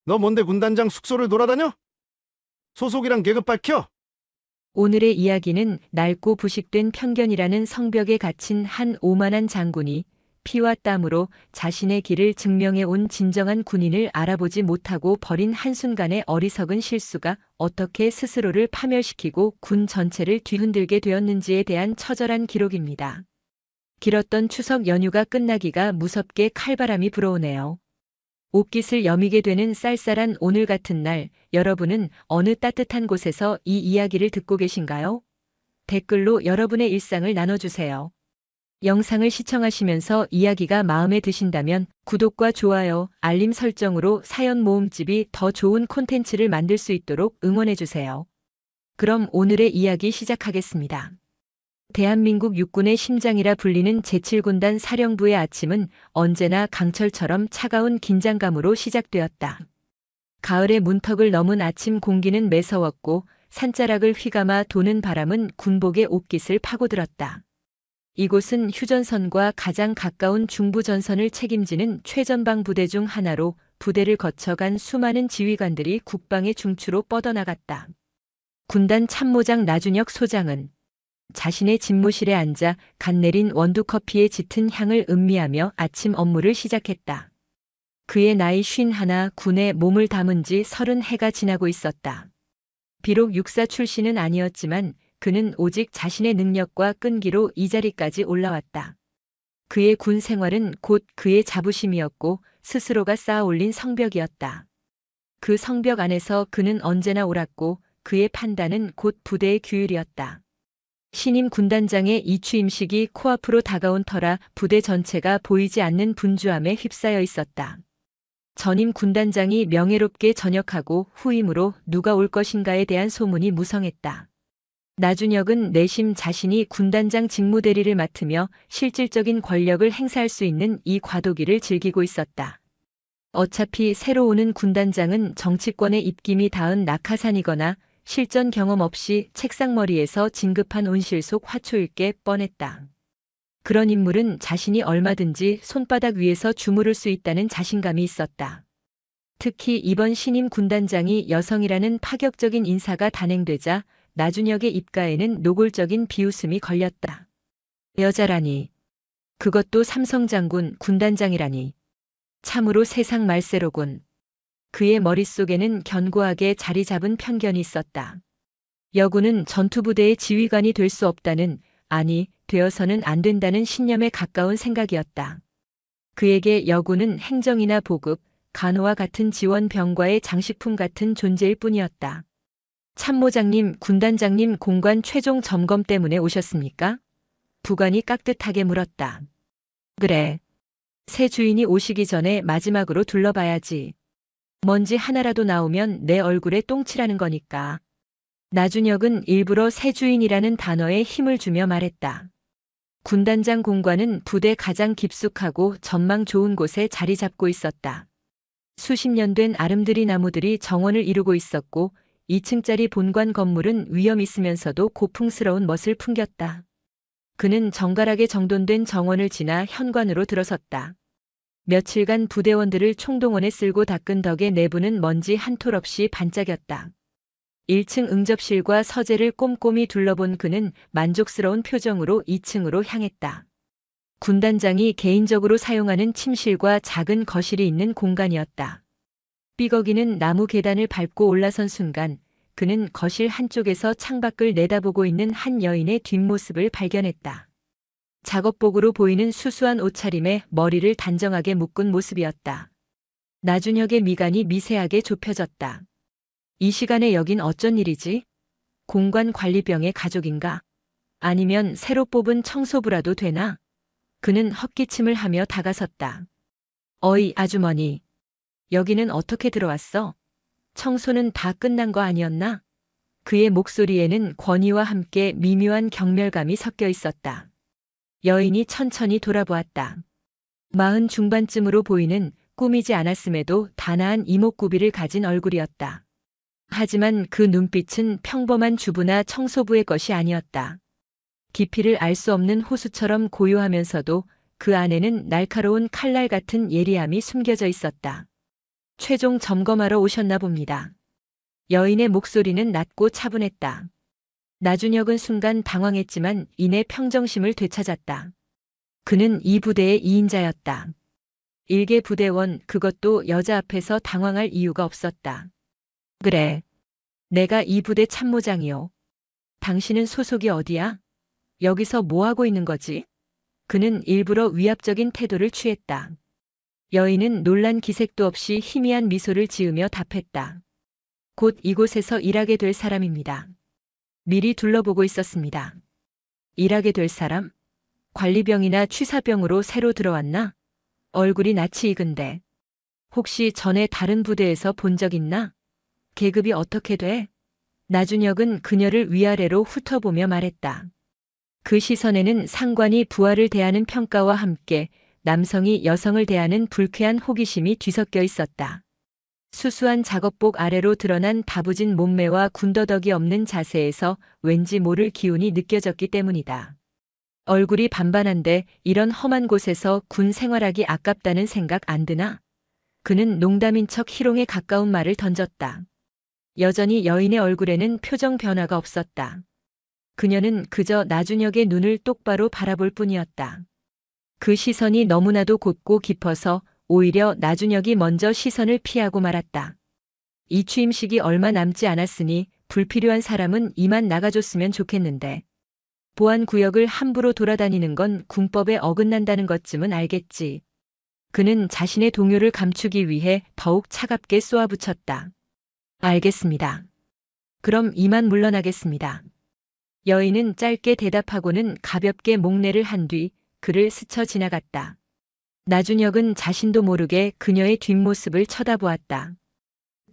너 뭔데 군단장 숙소를 돌아다녀? 소속이랑 계급 밝혀? 오늘의 이야기는 낡고 부식된 편견이라는 성벽에 갇힌 한 오만한 장군이 피와 땀으로 자신의 길을 증명해 온 진정한 군인을 알아보지 못하고 버린 한순간의 어리석은 실수가 어떻게 스스로를 파멸시키고 군 전체를 뒤흔들게 되었는지에 대한 처절한 기록입니다. 길었던 추석 연휴가 끝나기가 무섭게 칼바람이 불어오네요. 옷깃을 여미게 되는 쌀쌀한 오늘 같은 날, 여러분은 어느 따뜻한 곳에서 이 이야기를 듣고 계신가요? 댓글로 여러분의 일상을 나눠주세요. 영상을 시청하시면서 이야기가 마음에 드신다면 구독과 좋아요, 알림 설정으로 사연 모음집이 더 좋은 콘텐츠를 만들 수 있도록 응원해주세요. 그럼 오늘의 이야기 시작하겠습니다. 대한민국 육군의 심장이라 불리는 제7군단 사령부의 아침은 언제나 강철처럼 차가운 긴장감으로 시작되었다. 가을의 문턱을 넘은 아침 공기는 매서웠고 산자락을 휘감아 도는 바람은 군복의 옷깃을 파고들었다. 이곳은 휴전선과 가장 가까운 중부전선을 책임지는 최전방 부대 중 하나로 부대를 거쳐간 수많은 지휘관들이 국방의 중추로 뻗어나갔다. 군단 참모장 나준혁 소장은 자신의 집무실에 앉아 갓 내린 원두커피의 짙은 향을 음미하며 아침 업무를 시작했다. 그의 나이 51, 군에 몸을 담은 지 30해가 지나고 있었다. 비록 육사 출신은 아니었지만 그는 오직 자신의 능력과 끈기로 이 자리까지 올라왔다. 그의 군 생활은 곧 그의 자부심이었고 스스로가 쌓아 올린 성벽이었다. 그 성벽 안에서 그는 언제나 옳았고 그의 판단은 곧 부대의 규율이었다. 신임 군단장의 이 취임식이 코앞으로 다가온 터라 부대 전체가 보이지 않는 분주함에 휩싸여 있었다. 전임 군단장이 명예롭게 전역하고 후임으로 누가 올 것인가에 대한 소문이 무성했다. 나준혁은 내심 자신이 군단장 직무대리를 맡으며 실질적인 권력을 행사할 수 있는 이 과도기를 즐기고 있었다. 어차피 새로 오는 군단장은 정치권의 입김이 닿은 낙하산이거나 실전 경험 없이 책상머리에서 진급한 온실 속 화초일 게 뻔했다. 그런 인물은 자신이 얼마든지 손바닥 위에서 주무를 수 있다는 자신감이 있었다. 특히 이번 신임 군단장이 여성이라는 파격적인 인사가 단행되자 나준혁의 입가에는 노골적인 비웃음이 걸렸다. 여자라니. 그것도 삼성장군 군단장이라니. 참으로 세상 말세로군. 그의 머릿속에는 견고하게 자리 잡은 편견이 있었다. 여군은 전투부대의 지휘관이 될 수 없다는, 아니, 되어서는 안 된다는 신념에 가까운 생각이었다. 그에게 여군은 행정이나 보급, 간호와 같은 지원 병과의 장식품 같은 존재일 뿐이었다. 참모장님, 군단장님 공관 최종 점검 때문에 오셨습니까? 부관이 깍듯하게 물었다. 그래. 새 주인이 오시기 전에 마지막으로 둘러봐야지. 먼지 하나라도 나오면 내 얼굴에 똥칠하는 거니까. 나준혁은 일부러 새 주인이라는 단어에 힘을 주며 말했다. 군단장 공관은 부대 가장 깊숙하고 전망 좋은 곳에 자리 잡고 있었다. 수십 년 된 아름드리 나무들이 정원을 이루고 있었고 2층짜리 본관 건물은 위험 있으면서도 고풍스러운 멋을 풍겼다. 그는 정갈하게 정돈된 정원을 지나 현관으로 들어섰다. 며칠간 부대원들을 총동원에 쓸고 닦은 덕에 내부는 먼지 한 톨 없이 반짝였다. 1층 응접실과 서재를 꼼꼼히 둘러본 그는 만족스러운 표정으로 2층으로 향했다. 군단장이 개인적으로 사용하는 침실과 작은 거실이 있는 공간이었다. 삐걱이는 나무 계단을 밟고 올라선 순간 그는 거실 한쪽에서 창밖을 내다보고 있는 한 여인의 뒷모습을 발견했다. 작업복으로 보이는 수수한 옷차림에 머리를 단정하게 묶은 모습이었다. 나준혁의 미간이 미세하게 좁혀졌다. 이 시간에 여긴 어쩐 일이지? 공관 관리병의 가족인가? 아니면 새로 뽑은 청소부라도 되나? 그는 헛기침을 하며 다가섰다. 어이, 아주머니. 여기는 어떻게 들어왔어? 청소는 다 끝난 거 아니었나? 그의 목소리에는 권위와 함께 미묘한 경멸감이 섞여 있었다. 여인이 천천히 돌아보았다. 40 중반쯤으로 보이는 꾸미지 않았음에도 단아한 이목구비를 가진 얼굴이었다. 하지만 그 눈빛은 평범한 주부나 청소부의 것이 아니었다. 깊이를 알 수 없는 호수처럼 고요하면서도 그 안에는 날카로운 칼날 같은 예리함이 숨겨져 있었다. 최종 점검하러 오셨나 봅니다. 여인의 목소리는 낮고 차분했다. 나준혁은 순간 당황했지만 이내 평정심을 되찾았다. 그는 이 부대의 2인자였다. 일개 부대원, 그것도 여자 앞에서 당황할 이유가 없었다. 그래. 내가 이 부대 참모장이요. 당신은 소속이 어디야? 여기서 뭐 하고 있는 거지? 그는 일부러 위압적인 태도를 취했다. 여인은 놀란 기색도 없이 희미한 미소를 지으며 답했다. 곧 이곳에서 일하게 될 사람입니다. 미리 둘러보고 있었습니다. 일하게 될 사람? 관리병이나 취사병으로 새로 들어왔나? 얼굴이 낯이 익은데. 혹시 전에 다른 부대에서 본 적 있나? 계급이 어떻게 돼? 나준혁은 그녀를 위아래로 훑어보며 말했다. 그 시선에는 상관이 부하를 대하는 평가와 함께 남성이 여성을 대하는 불쾌한 호기심이 뒤섞여 있었다. 수수한 작업복 아래로 드러난 다부진 몸매와 군더더기 없는 자세에서 왠지 모를 기운이 느껴졌기 때문이다. 얼굴이 반반한데 이런 험한 곳에서 군 생활하기 아깝다는 생각 안 드나? 그는 농담인 척 희롱에 가까운 말을 던졌다. 여전히 여인의 얼굴에는 표정 변화가 없었다. 그녀는 그저 나준혁의 눈을 똑바로 바라볼 뿐이었다. 그 시선이 너무나도 곧고 깊어서 오히려 나준혁이 먼저 시선을 피하고 말았다. 이 취임식이 얼마 남지 않았으니 불필요한 사람은 이만 나가줬으면 좋겠는데. 보안구역을 함부로 돌아다니는 건 군법에 어긋난다는 것쯤은 알겠지. 그는 자신의 동요를 감추기 위해 더욱 차갑게 쏘아붙였다. 알겠습니다. 그럼 이만 물러나겠습니다. 여인은 짧게 대답하고는 가볍게 목례를 한 뒤 그를 스쳐 지나갔다. 나준혁은 자신도 모르게 그녀의 뒷모습을 쳐다보았다.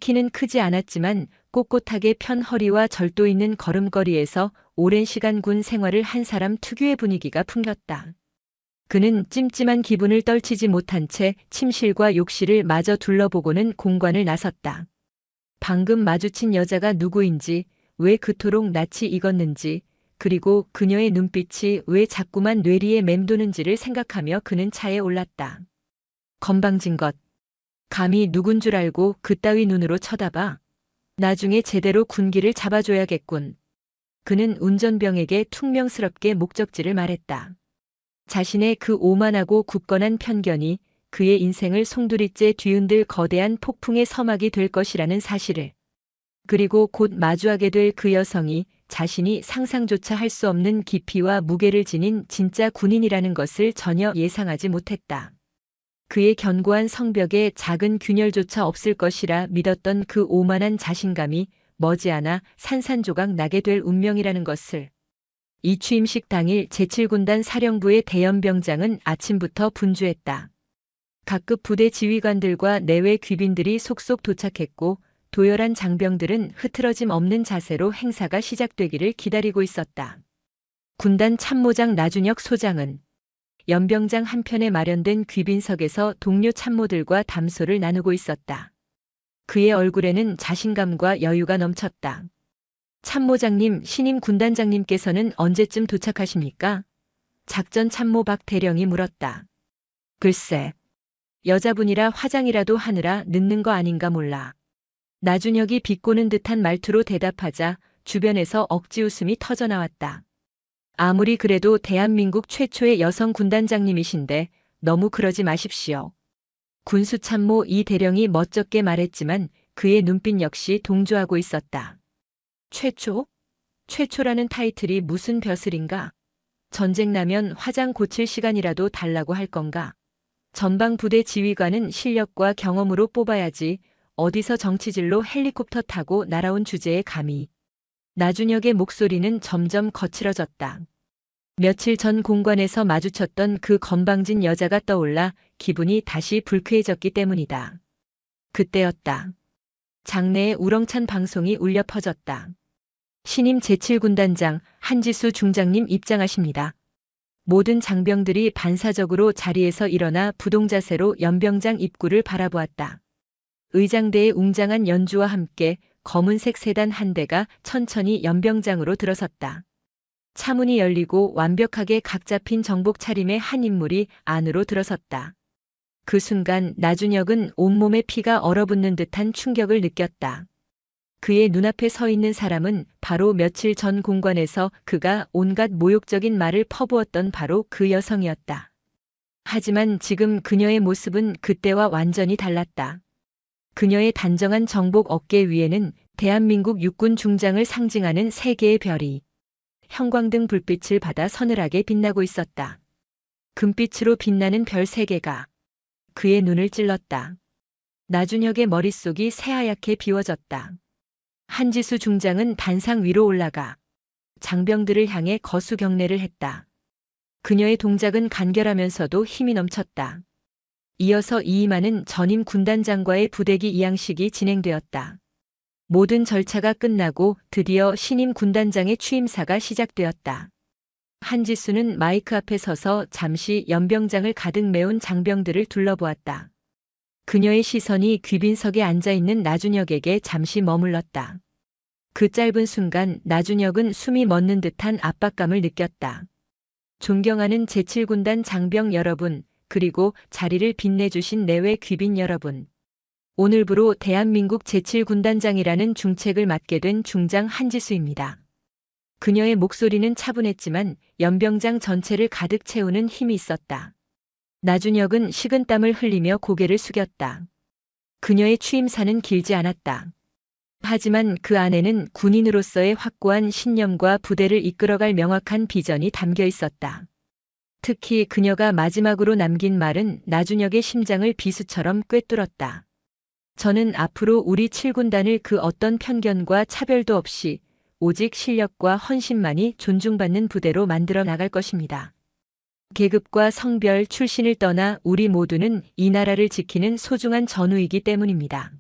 키는 크지 않았지만 꼿꼿하게 편 허리와 절도 있는 걸음걸이에서 오랜 시간 군 생활을 한 사람 특유의 분위기가 풍겼다. 그는 찜찜한 기분을 떨치지 못한 채 침실과 욕실을 마저 둘러보고는 공관을 나섰다. 방금 마주친 여자가 누구인지, 왜 그토록 낯이 익었는지, 그리고 그녀의 눈빛이 왜 자꾸만 뇌리에 맴도는지를 생각하며 그는 차에 올랐다. 건방진 것. 감히 누군 줄 알고 그따위 눈으로 쳐다봐. 나중에 제대로 군기를 잡아줘야겠군. 그는 운전병에게 퉁명스럽게 목적지를 말했다. 자신의 그 오만하고 굳건한 편견이 그의 인생을 송두리째 뒤흔들 거대한 폭풍의 서막이 될 것이라는 사실을. 그리고 곧 마주하게 될 그 여성이 자신이 상상조차 할 수 없는 깊이와 무게를 지닌 진짜 군인이라는 것을 전혀 예상하지 못했다. 그의 견고한 성벽에 작은 균열조차 없을 것이라 믿었던 그 오만한 자신감이 머지않아 산산조각 나게 될 운명이라는 것을. 이 취임식 당일 제7군단 사령부의 대연병장은 아침부터 분주했다. 각급 부대 지휘관들과 내외 귀빈들이 속속 도착했고 도열한 장병들은 흐트러짐 없는 자세로 행사가 시작되기를 기다리고 있었다. 군단 참모장 나준혁 소장은 연병장 한편에 마련된 귀빈석에서 동료 참모들과 담소를 나누고 있었다. 그의 얼굴에는 자신감과 여유가 넘쳤다. 참모장님, 신임 군단장님께서는 언제쯤 도착하십니까? 작전 참모 박 대령이 물었다. 글쎄, 여자분이라 화장이라도 하느라 늦는 거 아닌가 몰라. 나준혁이 비꼬는 듯한 말투로 대답하자 주변에서 억지 웃음이 터져나왔다. 아무리 그래도 대한민국 최초의 여성 군단장님이신데 너무 그러지 마십시오. 군수참모 이 대령이 멋쩍게 말했지만 그의 눈빛 역시 동조하고 있었다. 최초? 최초라는 타이틀이 무슨 벼슬인가? 전쟁 나면 화장 고칠 시간이라도 달라고 할 건가? 전방 부대 지휘관은 실력과 경험으로 뽑아야지 어디서 정치질로 헬리콥터 타고 날아온 주제에 감히. 나준혁의 목소리는 점점 거칠어졌다. 며칠 전 공관에서 마주쳤던 그 건방진 여자가 떠올라 기분이 다시 불쾌해졌기 때문이다. 그때였다. 장내에 우렁찬 방송이 울려 퍼졌다. 신임 제7군단장 한지수 중장님 입장하십니다. 모든 장병들이 반사적으로 자리에서 일어나 부동자세로 연병장 입구를 바라보았다. 의장대의 웅장한 연주와 함께 검은색 세단 한 대가 천천히 연병장으로 들어섰다. 차문이 열리고 완벽하게 각 잡힌 정복 차림의 한 인물이 안으로 들어섰다. 그 순간 나준혁은 온몸에 피가 얼어붙는 듯한 충격을 느꼈다. 그의 눈앞에 서 있는 사람은 바로 며칠 전 공관에서 그가 온갖 모욕적인 말을 퍼부었던 바로 그 여성이었다. 하지만 지금 그녀의 모습은 그때와 완전히 달랐다. 그녀의 단정한 정복 어깨 위에는 대한민국 육군 중장을 상징하는 세 개의 별이 형광등 불빛을 받아 서늘하게 빛나고 있었다. 금빛으로 빛나는 별 세 개가 그의 눈을 찔렀다. 나준혁의 머릿속이 새하얗게 비워졌다. 한지수 중장은 단상 위로 올라가 장병들을 향해 거수 경례를 했다. 그녀의 동작은 간결하면서도 힘이 넘쳤다. 이어서 이임하는 전임 군단장과의 부대기 이양식이 진행되었다. 모든 절차가 끝나고 드디어 신임 군단장의 취임사가 시작되었다. 한지수는 마이크 앞에 서서 잠시 연병장을 가득 메운 장병들을 둘러보았다. 그녀의 시선이 귀빈석에 앉아있는 나준혁에게 잠시 머물렀다. 그 짧은 순간 나준혁은 숨이 멎는 듯한 압박감을 느꼈다. 존경하는 제7군단 장병 여러분, 그리고 자리를 빛내주신 내외 귀빈 여러분. 오늘부로 대한민국 제7군단장이라는 중책을 맡게 된 중장 한지수입니다. 그녀의 목소리는 차분했지만 연병장 전체를 가득 채우는 힘이 있었다. 나준혁은 식은땀을 흘리며 고개를 숙였다. 그녀의 취임사는 길지 않았다. 하지만 그 안에는 군인으로서의 확고한 신념과 부대를 이끌어갈 명확한 비전이 담겨 있었다. 특히 그녀가 마지막으로 남긴 말은 나준혁의 심장을 비수처럼 꿰뚫었다. 저는 앞으로 우리 7군단을 그 어떤 편견과 차별도 없이 오직 실력과 헌신만이 존중받는 부대로 만들어 나갈 것입니다. 계급과 성별, 출신을 떠나 우리 모두는 이 나라를 지키는 소중한 전우이기 때문입니다.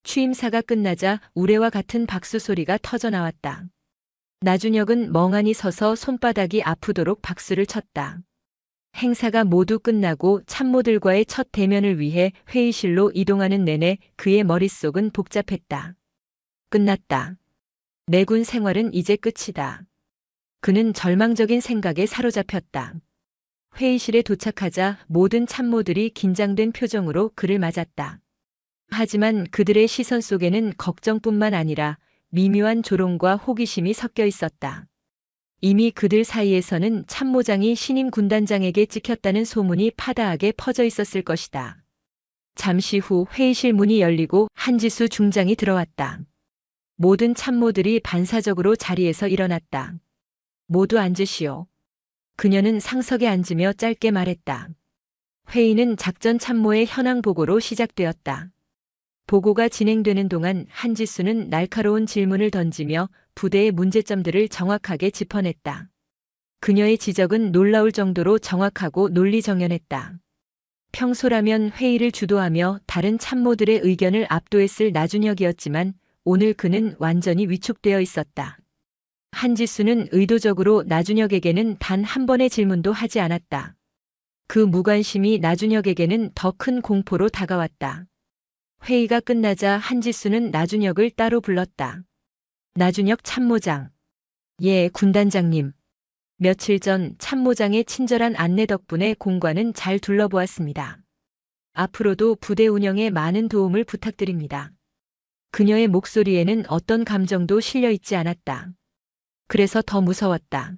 취임사가 끝나자 우레와 같은 박수 소리가 터져나왔다. 나준혁은 멍하니 서서 손바닥이 아프도록 박수를 쳤다. 행사가 모두 끝나고 참모들과의 첫 대면을 위해 회의실로 이동하는 내내 그의 머릿속은 복잡했다. 끝났다. 내 군 생활은 이제 끝이다. 그는 절망적인 생각에 사로잡혔다. 회의실에 도착하자 모든 참모들이 긴장된 표정으로 그를 맞았다. 하지만 그들의 시선 속에는 걱정뿐만 아니라 미묘한 조롱과 호기심이 섞여 있었다. 이미 그들 사이에서는 참모장이 신임 군단장에게 찍혔다는 소문이 파다하게 퍼져 있었을 것이다. 잠시 후 회의실 문이 열리고 한지수 중장이 들어왔다. 모든 참모들이 반사적으로 자리에서 일어났다. 모두 앉으시오. 그녀는 상석에 앉으며 짧게 말했다. 회의는 작전 참모의 현황 보고로 시작되었다. 보고가 진행되는 동안 한지수는 날카로운 질문을 던지며 부대의 문제점들을 정확하게 짚어냈다. 그녀의 지적은 놀라울 정도로 정확하고 논리정연했다. 평소라면 회의를 주도하며 다른 참모들의 의견을 압도했을 나준혁이었지만 오늘 그는 완전히 위축되어 있었다. 한지수는 의도적으로 나준혁에게는 단 한 번의 질문도 하지 않았다. 그 무관심이 나준혁에게는 더 큰 공포로 다가왔다. 회의가 끝나자 한지수는 나준혁을 따로 불렀다. 나준혁 참모장. 예, 군단장님. 며칠 전 참모장의 친절한 안내 덕분에 공관은 잘 둘러보았습니다. 앞으로도 부대 운영에 많은 도움을 부탁드립니다. 그녀의 목소리에는 어떤 감정도 실려 있지 않았다. 그래서 더 무서웠다.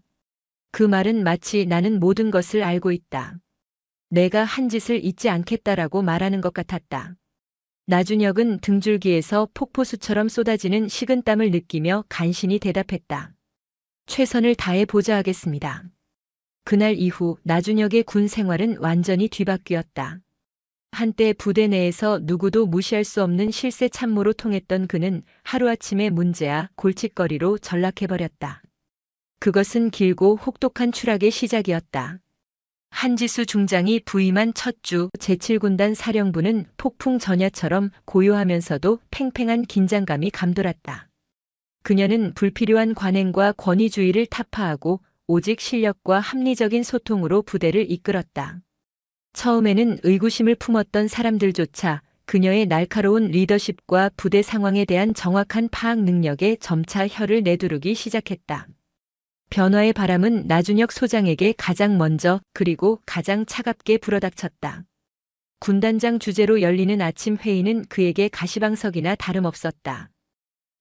그 말은 마치 나는 모든 것을 알고 있다. 내가 한 짓을 잊지 않겠다라고 말하는 것 같았다. 나준혁은 등줄기에서 폭포수처럼 쏟아지는 식은땀을 느끼며 간신히 대답했다. 최선을 다해 보자 하겠습니다. 그날 이후 나준혁의 군 생활은 완전히 뒤바뀌었다. 한때 부대 내에서 누구도 무시할 수 없는 실세 참모로 통했던 그는 하루아침에 문제야 골칫거리로 전락해버렸다. 그것은 길고 혹독한 추락의 시작이었다. 한지수 중장이 부임한 첫 주 제7군단 사령부는 폭풍 전야처럼 고요하면서도 팽팽한 긴장감이 감돌았다. 그녀는 불필요한 관행과 권위주의를 타파하고 오직 실력과 합리적인 소통으로 부대를 이끌었다. 처음에는 의구심을 품었던 사람들조차 그녀의 날카로운 리더십과 부대 상황에 대한 정확한 파악 능력에 점차 혀를 내두르기 시작했다. 변화의 바람은 나준혁 소장에게 가장 먼저 그리고 가장 차갑게 불어닥쳤다. 군단장 주재로 열리는 아침 회의는 그에게 가시방석이나 다름없었다.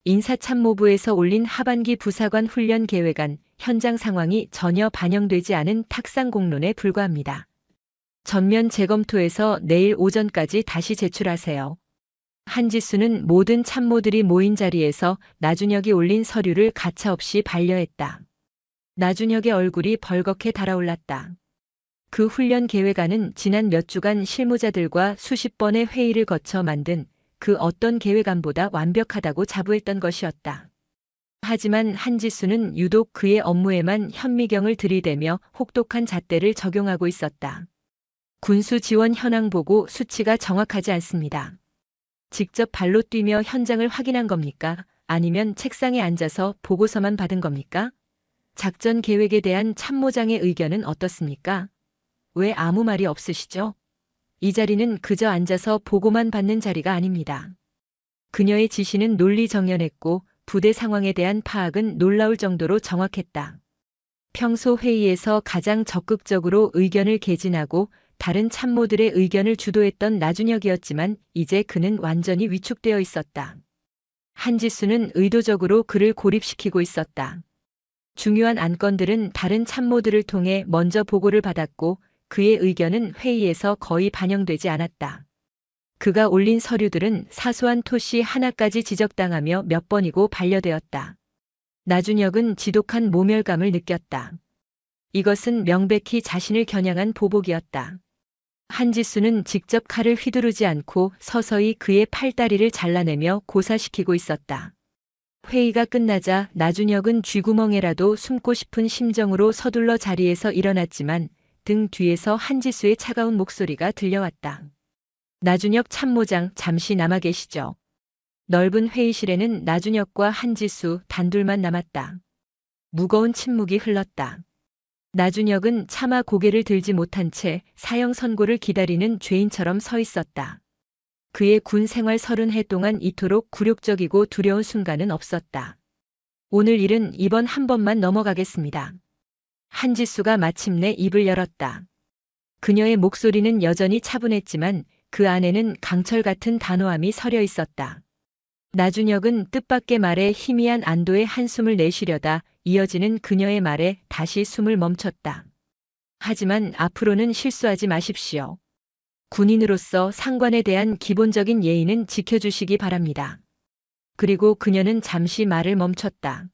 인사참모부에서 올린 하반기 부사관 훈련 계획안, 현장 상황이 전혀 반영되지 않은 탁상 공론에 불과합니다. 전면 재검토해서 내일 오전까지 다시 제출하세요. 한지수는 모든 참모들이 모인 자리에서 나준혁이 올린 서류를 가차없이 반려했다. 나준혁의 얼굴이 벌겋게 달아올랐다. 그 훈련 계획안은 지난 몇 주간 실무자들과 수십 번의 회의를 거쳐 만든 그 어떤 계획안보다 완벽하다고 자부했던 것이었다. 하지만 한지수는 유독 그의 업무에만 현미경을 들이대며 혹독한 잣대를 적용하고 있었다. 군수 지원 현황 보고 수치가 정확하지 않습니다. 직접 발로 뛰며 현장을 확인한 겁니까? 아니면 책상에 앉아서 보고서만 받은 겁니까? 작전 계획에 대한 참모장의 의견은 어떻습니까? 왜 아무 말이 없으시죠? 이 자리는 그저 앉아서 보고만 받는 자리가 아닙니다. 그녀의 지시는 논리정연했고 부대 상황에 대한 파악은 놀라울 정도로 정확했다. 평소 회의에서 가장 적극적으로 의견을 개진하고 다른 참모들의 의견을 주도했던 나준혁이었지만 이제 그는 완전히 위축되어 있었다. 한지수는 의도적으로 그를 고립시키고 있었다. 중요한 안건들은 다른 참모들을 통해 먼저 보고를 받았고 그의 의견은 회의에서 거의 반영되지 않았다. 그가 올린 서류들은 사소한 토시 하나까지 지적당하며 몇 번이고 반려되었다. 나준혁은 지독한 모멸감을 느꼈다. 이것은 명백히 자신을 겨냥한 보복이었다. 한지수는 직접 칼을 휘두르지 않고 서서히 그의 팔다리를 잘라내며 고사시키고 있었다. 회의가 끝나자 나준혁은 쥐구멍에라도 숨고 싶은 심정으로 서둘러 자리에서 일어났지만 등 뒤에서 한지수의 차가운 목소리가 들려왔다. 나준혁 참모장 잠시 남아 계시죠. 넓은 회의실에는 나준혁과 한지수 단둘만 남았다. 무거운 침묵이 흘렀다. 나준혁은 차마 고개를 들지 못한 채 사형 선고를 기다리는 죄인처럼 서 있었다. 그의 군 생활 30해 동안 이토록 굴욕적이고 두려운 순간은 없었다. 오늘 일은 이번 한 번만 넘어가겠습니다. 한지수가 마침내 입을 열었다. 그녀의 목소리는 여전히 차분했지만 그 안에는 강철 같은 단호함이 서려 있었다. 나준혁은 뜻밖의 말에 희미한 안도의 한숨을 내쉬려다 이어지는 그녀의 말에 다시 숨을 멈췄다. 하지만 앞으로는 실수하지 마십시오. 군인으로서 상관에 대한 기본적인 예의는 지켜주시기 바랍니다. 그리고 그녀는 잠시 말을 멈췄다.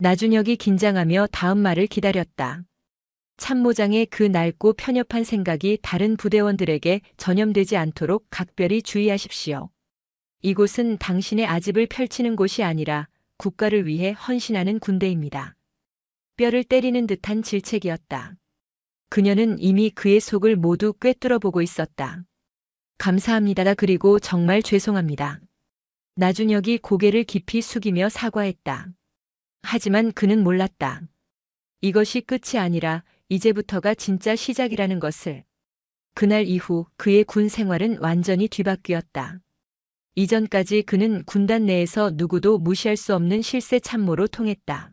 나준혁이 긴장하며 다음 말을 기다렸다. 참모장의 그 낡고 편협한 생각이 다른 부대원들에게 전염되지 않도록 각별히 주의하십시오. 이곳은 당신의 아집을 펼치는 곳이 아니라 국가를 위해 헌신하는 군대입니다. 뼈를 때리는 듯한 질책이었다. 그녀는 이미 그의 속을 모두 꿰뚫어 보고 있었다. 감사합니다. 그리고 정말 죄송합니다. 나준혁이 고개를 깊이 숙이며 사과했다. 하지만 그는 몰랐다. 이것이 끝이 아니라 이제부터가 진짜 시작이라는 것을. 그날 이후 그의 군 생활은 완전히 뒤바뀌었다. 이전까지 그는 군단 내에서 누구도 무시할 수 없는 실세 참모로 통했다.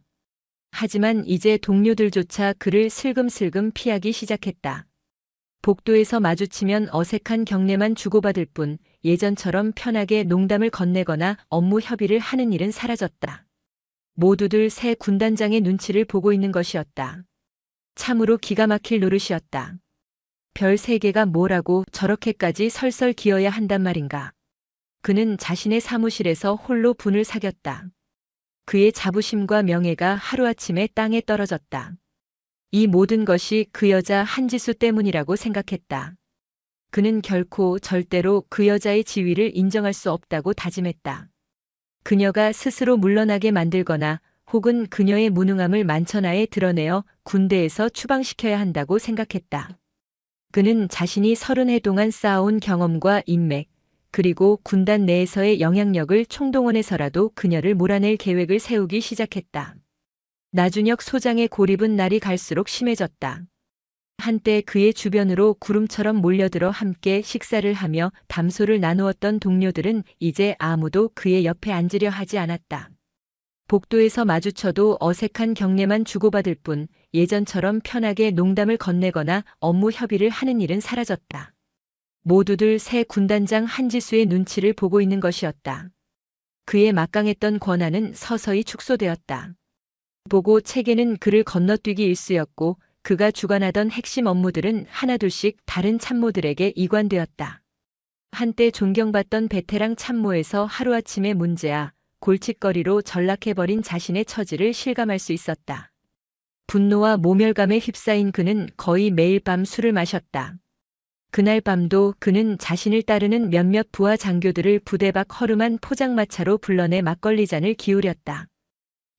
하지만 이제 동료들조차 그를 슬금슬금 피하기 시작했다. 복도에서 마주치면 어색한 경례만 주고받을 뿐 예전처럼 편하게 농담을 건네거나 업무 협의를 하는 일은 사라졌다. 모두들 새 군단장의 눈치를 보고 있는 것이었다. 참으로 기가 막힐 노릇이었다. 별 3개가 뭐라고 저렇게까지 설설 기어야 한단 말인가. 그는 자신의 사무실에서 홀로 분을 사겼다. 그의 자부심과 명예가 하루아침에 땅에 떨어졌다. 이 모든 것이 그 여자 한지수 때문이라고 생각했다. 그는 결코 절대로 그 여자의 지위를 인정할 수 없다고 다짐했다. 그녀가 스스로 물러나게 만들거나 혹은 그녀의 무능함을 만천하에 드러내어 군대에서 추방시켜야 한다고 생각했다. 그는 자신이 30해 동안 쌓아온 경험과 인맥, 그리고 군단 내에서의 영향력을 총동원해서라도 그녀를 몰아낼 계획을 세우기 시작했다. 나준혁 소장의 고립은 날이 갈수록 심해졌다. 한때 그의 주변으로 구름처럼 몰려들어 함께 식사를 하며 담소를 나누었던 동료들은 이제 아무도 그의 옆에 앉으려 하지 않았다. 복도에서 마주쳐도 어색한 경례만 주고받을 뿐 예전처럼 편하게 농담을 건네거나 업무 협의를 하는 일은 사라졌다. 모두들 새 군단장 한지수의 눈치를 보고 있는 것이었다. 그의 막강했던 권한은 서서히 축소되었다. 보고 체계는 그를 건너뛰기 일쑤였고 그가 주관하던 핵심 업무들은 하나둘씩 다른 참모들에게 이관되었다. 한때 존경받던 베테랑 참모에서 하루아침에 문제야 골칫거리로 전락해버린 자신의 처지를 실감할 수 있었다. 분노와 모멸감에 휩싸인 그는 거의 매일 밤 술을 마셨다. 그날 밤도 그는 자신을 따르는 몇몇 부하 장교들을 부대 밖 허름한 포장마차로 불러내 막걸리 잔을 기울였다.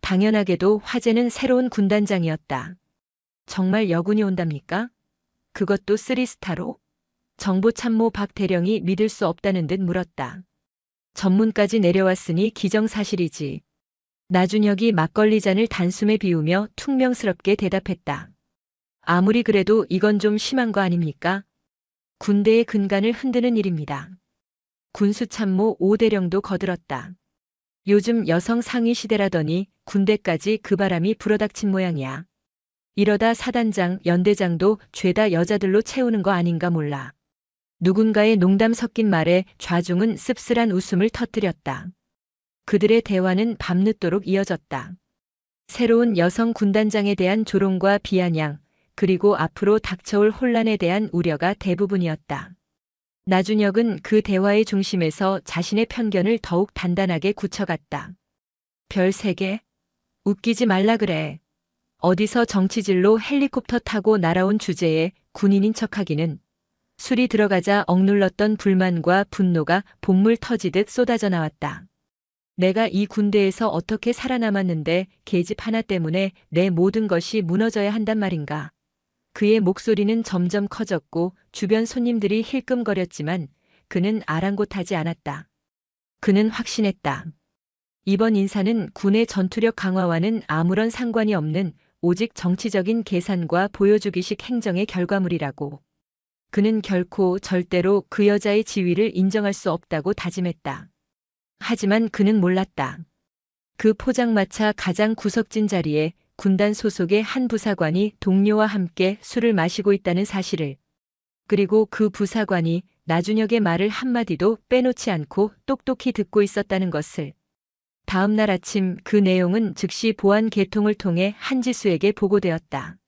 당연하게도 화제는 새로운 군단장이었다. 정말 여군이 온답니까? 그것도 3스타로? 정보참모 박 대령이 믿을 수 없다는 듯 물었다. 전문까지 내려왔으니 기정사실이지. 나준혁이 막걸리 잔을 단숨에 비우며 퉁명스럽게 대답했다. 아무리 그래도 이건 좀 심한 거 아닙니까? 군대의 근간을 흔드는 일입니다. 군수참모 오대령도 거들었다. 요즘 여성 상위 시대라더니 군대까지 그 바람이 불어닥친 모양이야. 이러다 사단장, 연대장도 죄다 여자들로 채우는 거 아닌가 몰라. 누군가의 농담 섞인 말에 좌중은 씁쓸한 웃음을 터뜨렸다. 그들의 대화는 밤늦도록 이어졌다. 새로운 여성 군단장에 대한 조롱과 비아냥, 그리고 앞으로 닥쳐올 혼란에 대한 우려가 대부분이었다. 나준혁은 그 대화의 중심에서 자신의 편견을 더욱 단단하게 굳혀갔다. 별 3개? 웃기지 말라 그래. 어디서 정치질로 헬리콥터 타고 날아온 주제에 군인인 척하기는. 술이 들어가자 억눌렀던 불만과 분노가 본물 터지듯 쏟아져 나왔다. 내가 이 군대에서 어떻게 살아남았는데 계집 하나 때문에 내 모든 것이 무너져야 한단 말인가. 그의 목소리는 점점 커졌고 주변 손님들이 힐끔거렸지만 그는 아랑곳하지 않았다. 그는 확신했다. 이번 인사는 군의 전투력 강화와는 아무런 상관이 없는 오직 정치적인 계산과 보여주기식 행정의 결과물이라고. 그는 결코 절대로 그 여자의 지위를 인정할 수 없다고 다짐했다. 하지만 그는 몰랐다. 그 포장마차 가장 구석진 자리에 군단 소속의 한 부사관이 동료와 함께 술을 마시고 있다는 사실을. 그리고 그 부사관이 나준혁의 말을 한마디도 빼놓지 않고 똑똑히 듣고 있었다는 것을. 다음 날 아침 그 내용은 즉시 보안 계통을 통해 한지수에게 보고되었다.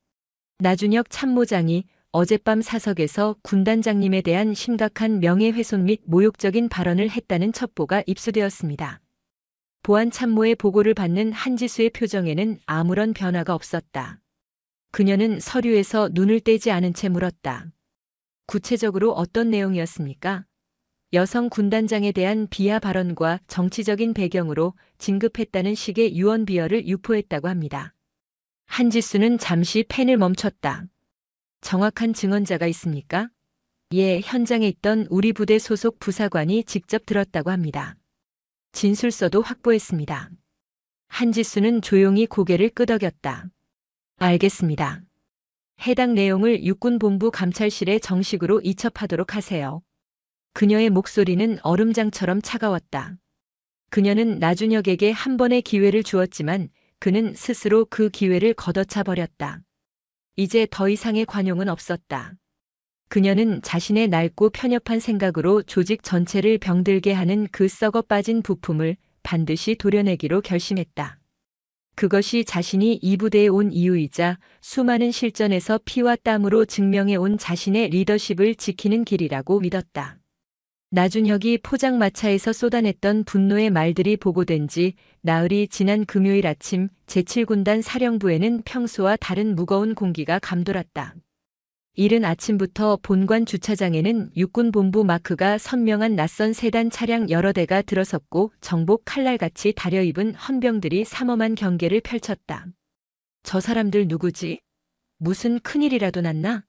나준혁 참모장이 어젯밤 사석에서 군단장님에 대한 심각한 명예훼손 및 모욕적인 발언을 했다는 첩보가 입수되었습니다. 보안 참모의 보고를 받는 한지수의 표정에는 아무런 변화가 없었다. 그녀는 서류에서 눈을 떼지 않은 채 물었다. 구체적으로 어떤 내용이었습니까? 여성 군단장에 대한 비하 발언과 정치적인 배경으로 진급했다는 식의 유언 비어를 유포했다고 합니다. 한지수는 잠시 펜을 멈췄다. 정확한 증언자가 있습니까? 예, 현장에 있던 우리 부대 소속 부사관이 직접 들었다고 합니다. 진술서도 확보했습니다. 한지수는 조용히 고개를 끄덕였다. 알겠습니다. 해당 내용을 육군본부 감찰실에 정식으로 이첩하도록 하세요. 그녀의 목소리는 얼음장처럼 차가웠다. 그녀는 나준혁에게 한 번의 기회를 주었지만 그는 스스로 그 기회를 걷어차 버렸다. 이제 더 이상의 관용은 없었다. 그녀는 자신의 낡고 편협한 생각으로 조직 전체를 병들게 하는 그 썩어 빠진 부품을 반드시 도려내기로 결심했다. 그것이 자신이 이 부대에 온 이유이자 수많은 실전에서 피와 땀으로 증명해 온 자신의 리더십을 지키는 길이라고 믿었다. 나준혁이 포장마차에서 쏟아냈던 분노의 말들이 보고된 지 나흘이 지난 금요일 아침 제7군단 사령부에는 평소와 다른 무거운 공기가 감돌았다. 이른 아침부터 본관 주차장에는 육군본부 마크가 선명한 낯선 세단 차량 여러 대가 들어섰고 정복 칼날같이 다려입은 헌병들이 삼엄한 경계를 펼쳤다. 저 사람들 누구지? 무슨 큰일이라도 났나?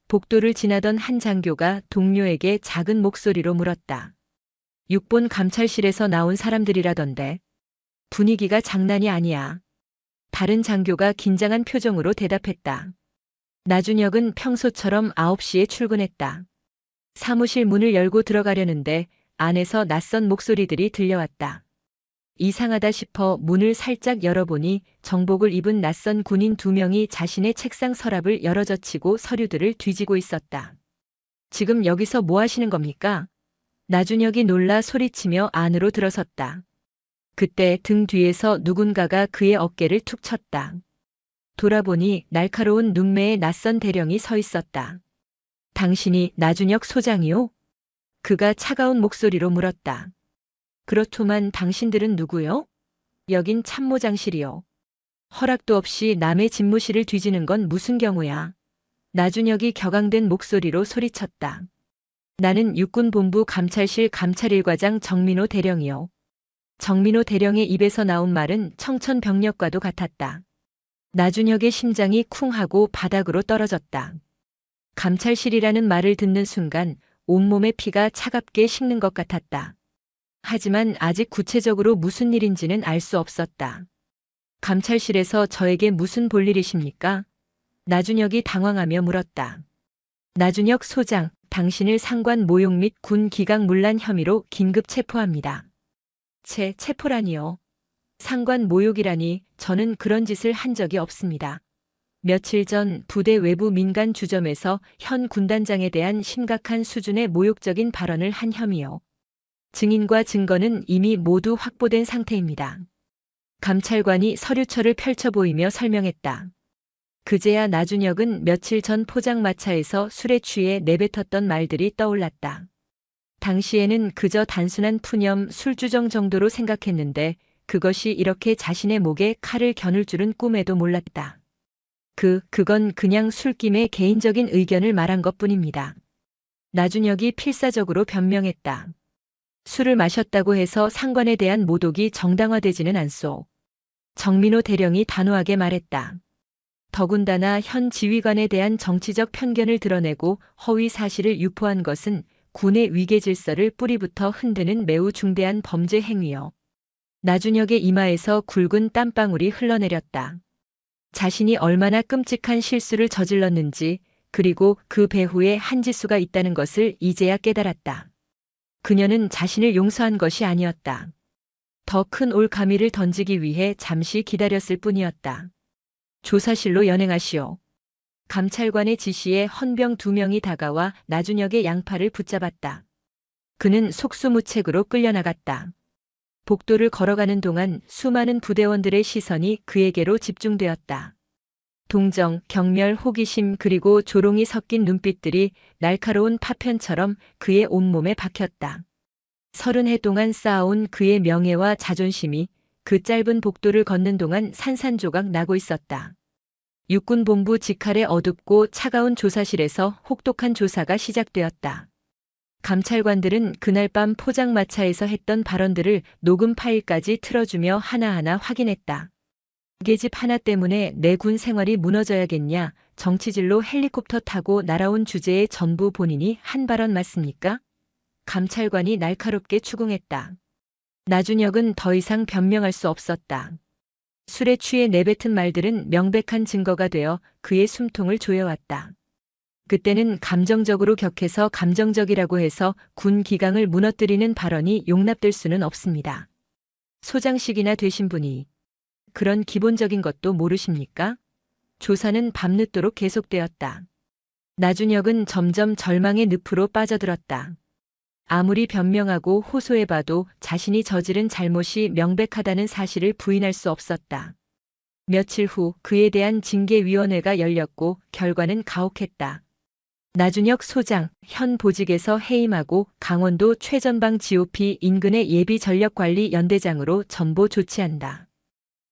복도를 지나던 한 장교가 동료에게 작은 목소리로 물었다. 육본 감찰실에서 나온 사람들이라던데. 분위기가 장난이 아니야. 다른 장교가 긴장한 표정으로 대답했다. 나준혁은 평소처럼 9시에 출근했다. 사무실 문을 열고 들어가려는데 안에서 낯선 목소리들이 들려왔다. 이상하다 싶어 문을 살짝 열어보니 정복을 입은 낯선 군인 2명이 자신의 책상 서랍을 열어젖히고 서류들을 뒤지고 있었다. 지금 여기서 뭐 하시는 겁니까? 나준혁이 놀라 소리치며 안으로 들어섰다. 그때 등 뒤에서 누군가가 그의 어깨를 툭 쳤다. 돌아보니 날카로운 눈매의 낯선 대령이 서 있었다. 당신이 나준혁 소장이요? 그가 차가운 목소리로 물었다. 그렇구만. 당신들은 누구요? 여긴 참모장실이요. 허락도 없이 남의 집무실을 뒤지는 건 무슨 경우야? 나준혁이 격앙된 목소리로 소리쳤다. 나는 육군본부 감찰실 감찰일과장 정민호 대령이요. 정민호 대령의 입에서 나온 말은 청천벽력과도 같았다. 나준혁의 심장이 쿵 하고 바닥으로 떨어졌다. 감찰실이라는 말을 듣는 순간 온몸의 피가 차갑게 식는 것 같았다. 하지만 아직 구체적으로 무슨 일인지는 알 수 없었다. 감찰실에서 저에게 무슨 볼일이십니까? 나준혁이 당황하며 물었다. 나준혁 소장, 당신을 상관 모욕 및 군 기강 문란 혐의로 긴급 체포합니다. 체포라니요. 상관 모욕이라니. 저는 그런 짓을 한 적이 없습니다. 며칠 전 부대 외부 민간 주점에서 현 군단장에 대한 심각한 수준의 모욕적인 발언을 한 혐의요. 증인과 증거는 이미 모두 확보된 상태입니다. 감찰관이 서류처를 펼쳐 보이며 설명했다. 그제야 나준혁은 며칠 전 포장마차에서 술에 취해 내뱉었던 말들이 떠올랐다. 당시에는 그저 단순한 푸념, 술주정 정도로 생각했는데 그것이 이렇게 자신의 목에 칼을 겨눌 줄은 꿈에도 몰랐다. 그건 그냥 술김에 개인적인 의견을 말한 것뿐입니다. 나준혁이 필사적으로 변명했다. 술을 마셨다고 해서 상관에 대한 모독이 정당화되지는 않소. 정민호 대령이 단호하게 말했다. 더군다나 현 지휘관에 대한 정치적 편견을 드러내고 허위 사실을 유포한 것은 군의 위계 질서를 뿌리부터 흔드는 매우 중대한 범죄 행위요. 나준혁의 이마에서 굵은 땀방울이 흘러내렸다. 자신이 얼마나 끔찍한 실수를 저질렀는지, 그리고 그 배후에 한지수가 있다는 것을 이제야 깨달았다. 그녀는 자신을 용서한 것이 아니었다. 더 큰 올가미를 던지기 위해 잠시 기다렸을 뿐이었다. 조사실로 연행하시오. 감찰관의 지시에 헌병 2명이 다가와 나준혁의 양팔을 붙잡았다. 그는 속수무책으로 끌려나갔다. 복도를 걸어가는 동안 수많은 부대원들의 시선이 그에게로 집중되었다. 동정, 경멸, 호기심 그리고 조롱이 섞인 눈빛들이 날카로운 파편처럼 그의 온몸에 박혔다. 30해 동안 쌓아온 그의 명예와 자존심이 그 짧은 복도를 걷는 동안 산산조각 나고 있었다. 육군본부 직할의 어둡고 차가운 조사실에서 혹독한 조사가 시작되었다. 감찰관들은 그날 밤 포장마차에서 했던 발언들을 녹음 파일까지 틀어주며 하나하나 확인했다. 계집 하나 때문에 내 군 생활이 무너져야겠냐, 정치질로 헬리콥터 타고 날아온 주제에 전부 본인이 한 발언 맞습니까? 감찰관이 날카롭게 추궁했다. 나준혁은 더 이상 변명할 수 없었다. 술에 취해 내뱉은 말들은 명백한 증거가 되어 그의 숨통을 조여왔다. 그때는 감정적으로 격해서 감정적이라고 해서 군 기강을 무너뜨리는 발언이 용납될 수는 없습니다. 소장식이나 되신 분이 그런 기본적인 것도 모르십니까? 조사는 밤늦도록 계속되었다. 나준혁은 점점 절망의 늪으로 빠져들었다. 아무리 변명하고 호소해봐도 자신이 저지른 잘못이 명백하다는 사실을 부인할 수 없었다. 며칠 후 그에 대한 징계위원회가 열렸고 결과는 가혹했다. 나준혁 소장, 현 보직에서 해임하고 강원도 최전방 GOP 인근의 예비전력관리연대장으로 전보 조치한다.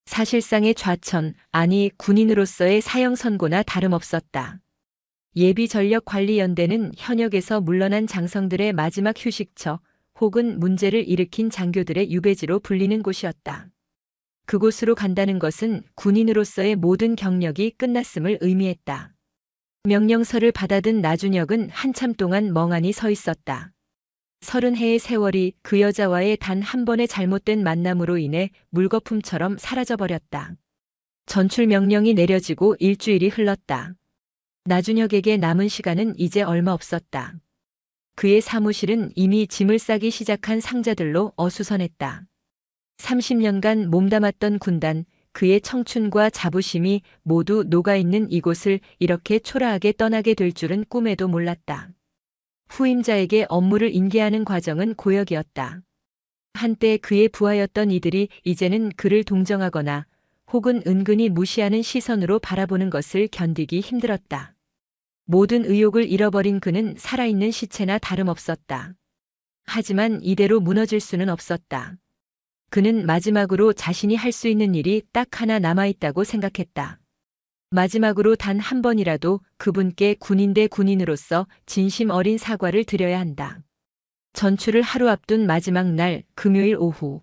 사실상의 좌천, 아니 군인으로서의 사형 선고나 다름없었다. 예비전력관리연대는 현역에서 물러난 장성들의 마지막 휴식처 혹은 문제를 일으킨 장교들의 유배지로 불리는 곳이었다. 그곳으로 간다는 것은 군인으로서의 모든 경력이 끝났음을 의미했다. 명령서를 받아든 나준혁은 한참 동안 멍하니 서 있었다. 30해의 세월이 그 여자와의 단 한 번의 잘못된 만남으로 인해 물거품처럼 사라져버렸다. 전출 명령이 내려지고 일주일이 흘렀다. 나준혁에게 남은 시간은 이제 얼마 없었다. 그의 사무실은 이미 짐을 싸기 시작한 상자들로 어수선했다. 30년간 몸담았던 군단, 그의 청춘과 자부심이 모두 녹아있는 이곳을 이렇게 초라하게 떠나게 될 줄은 꿈에도 몰랐다. 후임자에게 업무를 인계하는 과정은 고역이었다. 한때 그의 부하였던 이들이 이제는 그를 동정하거나 혹은 은근히 무시하는 시선으로 바라보는 것을 견디기 힘들었다. 모든 의욕을 잃어버린 그는 살아있는 시체나 다름없었다. 하지만 이대로 무너질 수는 없었다. 그는 마지막으로 자신이 할 수 있는 일이 딱 하나 남아있다고 생각했다. 마지막으로 단 한 번이라도 그분께 군인 대 군인으로서 진심 어린 사과를 드려야 한다. 전출을 하루 앞둔 마지막 날 금요일 오후.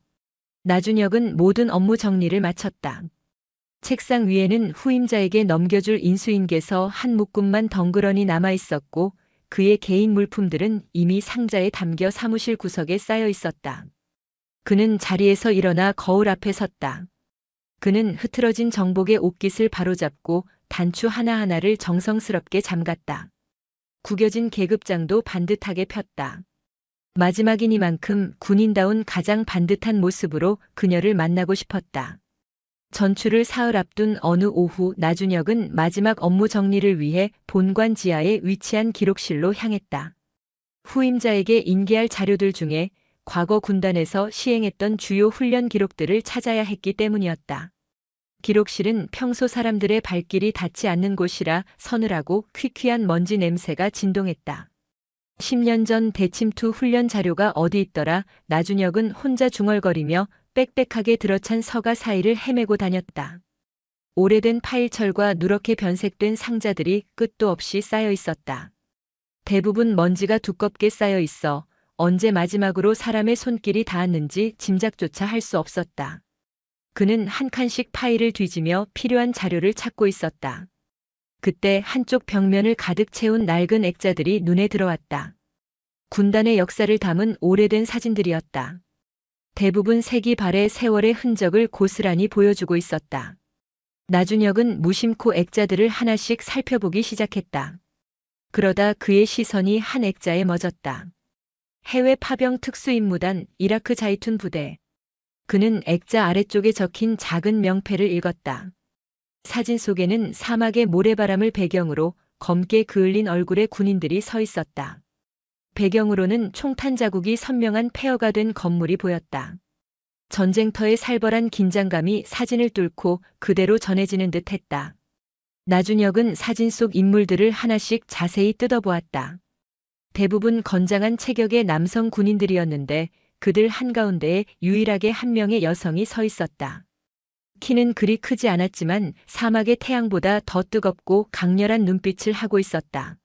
나준혁은 모든 업무 정리를 마쳤다. 책상 위에는 후임자에게 넘겨줄 인수인계서 한 묶음만 덩그러니 남아 있었고 그의 개인 물품들은 이미 상자에 담겨 사무실 구석에 쌓여 있었다. 그는 자리에서 일어나 거울 앞에 섰다. 그는 흐트러진 정복의 옷깃을 바로잡고 단추 하나하나를 정성스럽게 잠갔다. 구겨진 계급장도 반듯하게 폈다. 마지막이니만큼 군인다운 가장 반듯한 모습으로 그녀를 만나고 싶었다. 전출을 사흘 앞둔 어느 오후 나준혁은 마지막 업무 정리를 위해 본관 지하에 위치한 기록실로 향했다. 후임자에게 인계할 자료들 중에 과거 군단에서 시행했던 주요 훈련 기록들을 찾아야 했기 때문이었다. 기록실은 평소 사람들의 발길이 닿지 않는 곳이라 서늘하고 퀴퀴한 먼지 냄새가 진동했다. 10년 전 대침투 훈련 자료가 어디 있더라. 나준혁은 혼자 중얼거리며 빽빽하게 들어찬 서가 사이를 헤매고 다녔다. 오래된 파일철과 누렇게 변색된 상자들이 끝도 없이 쌓여 있었다. 대부분 먼지가 두껍게 쌓여 있어 언제 마지막으로 사람의 손길이 닿았는지 짐작조차 할 수 없었다. 그는 한 칸씩 파일을 뒤지며 필요한 자료를 찾고 있었다. 그때 한쪽 벽면을 가득 채운 낡은 액자들이 눈에 들어왔다. 군단의 역사를 담은 오래된 사진들이었다. 대부분 색이 바래 세월의 흔적을 고스란히 보여주고 있었다. 나준혁은 무심코 액자들을 하나씩 살펴보기 시작했다. 그러다 그의 시선이 한 액자에 멎었다. 해외 파병 특수임무단 이라크 자이툰 부대. 그는 액자 아래쪽에 적힌 작은 명패를 읽었다. 사진 속에는 사막의 모래바람을 배경으로 검게 그을린 얼굴의 군인들이 서 있었다. 배경으로는 총탄 자국이 선명한 폐허가 된 건물이 보였다. 전쟁터의 살벌한 긴장감이 사진을 뚫고 그대로 전해지는 듯 했다. 나준혁은 사진 속 인물들을 하나씩 자세히 뜯어보았다. 대부분 건장한 체격의 남성 군인들이었는데 그들 한가운데에 유일하게 한 명의 여성이 서 있었다. 키는 그리 크지 않았지만 사막의 태양보다 더 뜨겁고 강렬한 눈빛을 하고 있었다.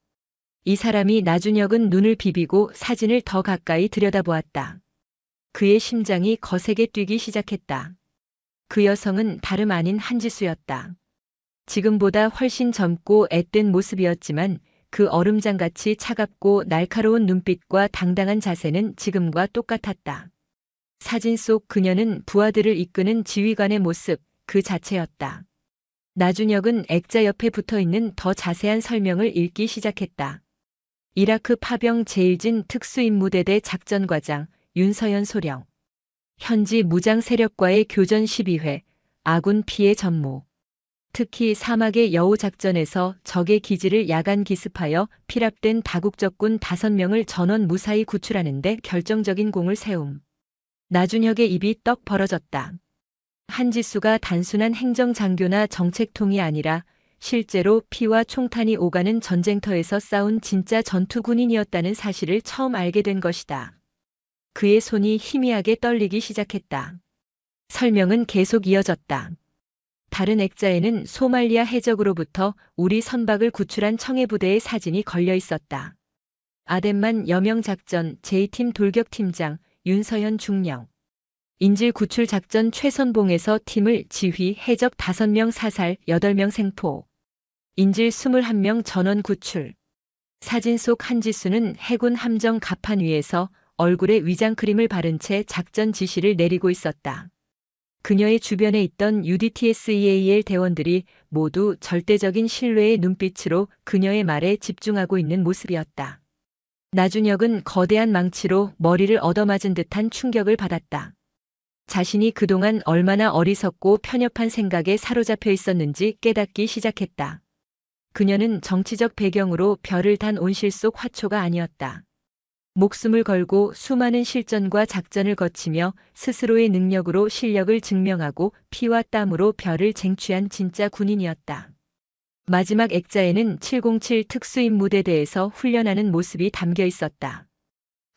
이 사람이 나준혁은 눈을 비비고 사진을 더 가까이 들여다보았다. 그의 심장이 거세게 뛰기 시작했다. 그 여성은 다름 아닌 한지수였다. 지금보다 훨씬 젊고 앳된 모습이었지만 그 얼음장같이 차갑고 날카로운 눈빛과 당당한 자세는 지금과 똑같았다. 사진 속 그녀는 부하들을 이끄는 지휘관의 모습 그 자체였다. 나준혁은 액자 옆에 붙어있는 더 자세한 설명을 읽기 시작했다. 이라크 파병 제1진 특수임무대대 작전과장 윤서연 소령. 현지 무장 세력과의 교전 12회, 아군 피해 전무. 특히 사막의 여우 작전에서 적의 기지를 야간 기습하여 피랍된 다국적군 5명을 전원 무사히 구출하는 데 결정적인 공을 세움. 나준혁의 입이 떡 벌어졌다. 한지수가 단순한 행정장교나 정책통이 아니라 실제로 피와 총탄이 오가는 전쟁터에서 싸운 진짜 전투군인이었다는 사실을 처음 알게 된 것이다. 그의 손이 희미하게 떨리기 시작했다. 설명은 계속 이어졌다. 다른 액자에는 소말리아 해적으로부터 우리 선박을 구출한 청해부대의 사진이 걸려 있었다. 아덴만 여명작전 제2팀 돌격팀장 윤서현 중령. 인질 구출 작전 최선봉에서 팀을 지휘 해적 5명 사살 8명 생포. 인질 21명 전원 구출. 사진 속 한지수는 해군 함정 갑판 위에서 얼굴에 위장크림을 바른 채 작전 지시를 내리고 있었다. 그녀의 주변에 있던 UDTSEAL 대원들이 모두 절대적인 신뢰의 눈빛으로 그녀의 말에 집중하고 있는 모습이었다. 나준혁은 거대한 망치로 머리를 얻어맞은 듯한 충격을 받았다. 자신이 그동안 얼마나 어리석고 편협한 생각에 사로잡혀 있었는지 깨닫기 시작했다. 그녀는 정치적 배경으로 별을 단 온실 속 화초가 아니었다. 목숨을 걸고 수많은 실전과 작전을 거치며 스스로의 능력으로 실력을 증명하고 피와 땀으로 별을 쟁취한 진짜 군인이었다. 마지막 액자에는 707 특수임무대대에서 훈련하는 모습이 담겨 있었다.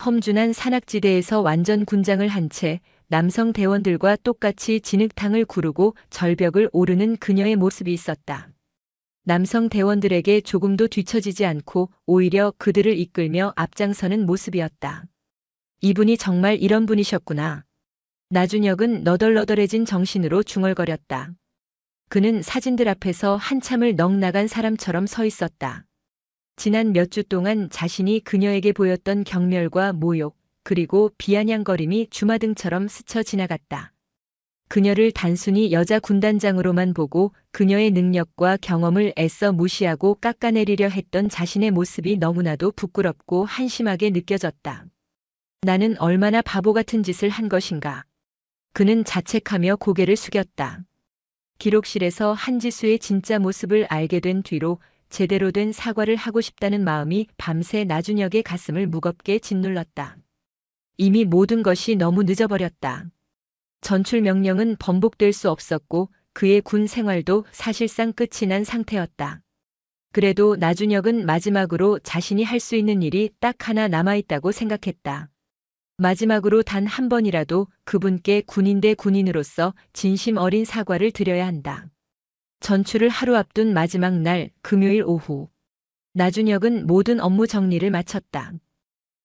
험준한 산악지대에서 완전 군장을 한 채 남성 대원들과 똑같이 진흙탕을 구르고 절벽을 오르는 그녀의 모습이 있었다. 남성 대원들에게 조금도 뒤처지지 않고 오히려 그들을 이끌며 앞장서는 모습이었다. 이분이 정말 이런 분이셨구나. 나준혁은 너덜너덜해진 정신으로 중얼거렸다. 그는 사진들 앞에서 한참을 넋나간 사람처럼 서 있었다. 지난 몇 주 동안 자신이 그녀에게 보였던 경멸과 모욕, 그리고 비아냥거림이 주마등처럼 스쳐 지나갔다. 그녀를 단순히 여자 군단장으로만 보고 그녀의 능력과 경험을 애써 무시하고 깎아내리려 했던 자신의 모습이 너무나도 부끄럽고 한심하게 느껴졌다. 나는 얼마나 바보 같은 짓을 한 것인가. 그는 자책하며 고개를 숙였다. 기록실에서 한지수의 진짜 모습을 알게 된 뒤로 제대로 된 사과를 하고 싶다는 마음이 밤새 나준혁의 가슴을 무겁게 짓눌렀다. 이미 모든 것이 너무 늦어버렸다. 전출 명령은 번복될 수 없었고 그의 군 생활도 사실상 끝이 난 상태였다. 그래도 나준혁은 마지막으로 자신이 할 수 있는 일이 딱 하나 남아있다고 생각했다. 마지막으로 단 한 번이라도 그분께 군인 대 군인으로서 진심 어린 사과를 드려야 한다. 전출을 하루 앞둔 마지막 날 금요일 오후. 나준혁은 모든 업무 정리를 마쳤다.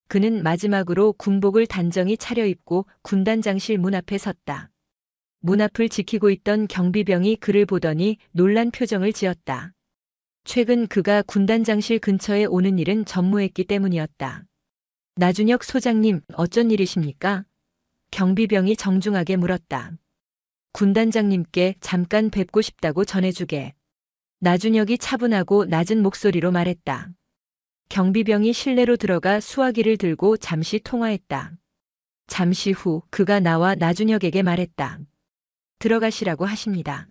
그는 마지막으로 군복을 단정히 차려입고 군단장실 문 앞에 섰다. 문 앞을 지키고 있던 경비병이 그를 보더니 놀란 표정을 지었다. 최근 그가 군단장실 근처에 오는 일은 전무했기 때문이었다. 나준혁 소장님, 어쩐 일이십니까? 경비병이 정중하게 물었다. 군단장님께 잠깐 뵙고 싶다고 전해주게. 나준혁이 차분하고 낮은 목소리로 말했다. 경비병이 실내로 들어가 수화기를 들고 잠시 통화했다. 잠시 후 그가 나와 나준혁에게 말했다. 들어가시라고 하십니다.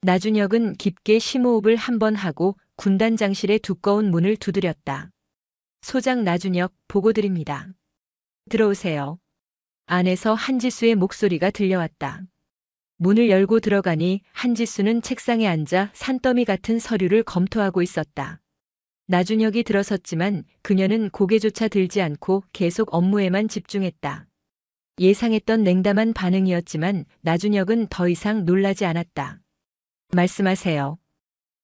나준혁은 깊게 심호흡을 한 번 하고 군단장실의 두꺼운 문을 두드렸다. 소장 나준혁, 보고드립니다. 들어오세요. 안에서 한지수의 목소리가 들려왔다. 문을 열고 들어가니 한지수는 책상에 앉아 산더미 같은 서류를 검토하고 있었다. 나준혁이 들어섰지만 그녀는 고개조차 들지 않고 계속 업무에만 집중했다. 예상했던 냉담한 반응이었지만 나준혁은 더 이상 놀라지 않았다. 말씀하세요.